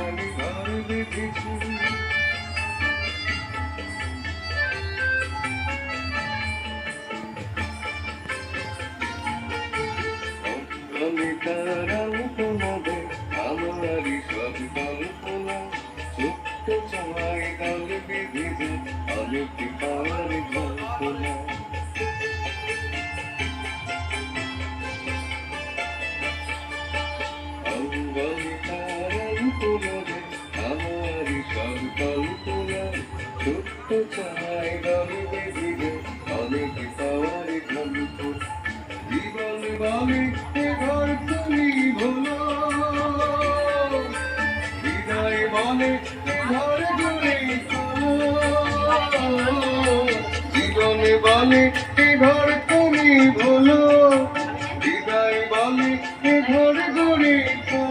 আমি ঘর বেঁধেছি অঙ্গনে তারাও তোমাদের আমারই সব কল্পনা ছোট্ট চাই গাল বেঁধেছে অনেক পাওয়ার কল্পনা অঙ্গনে তারাও তোমাদের আমারই সব কল্পনা ছোট্ট চাই গাল বেঁধেছে অনেক পাওয়ার কল্পনা জীবন বলে এ ঘর তুমি ভুলো হৃদয় বলে এ ঘর গড়ে তোলো জীবনে বলে এ ঘর তুমি ভুলো হৃদয় বলে এ ঘর গড়ে তোলো